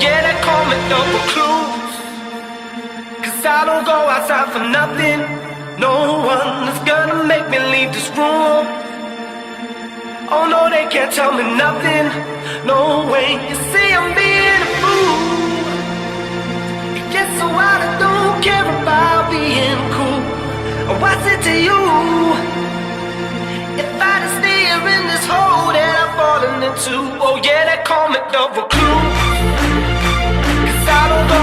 yeah, they call me the recluse. 'Cause I don't go outside for nothing. No one is gonna make me leave this room. Oh no, they can't tell me nothing. No way, you see I'm being a fool. Yes, so I don't care about being cool. What's it to you? If I just stay here in this hole that I've fallen into. Oh yeah, they call me the recluse. 'Cause I don't go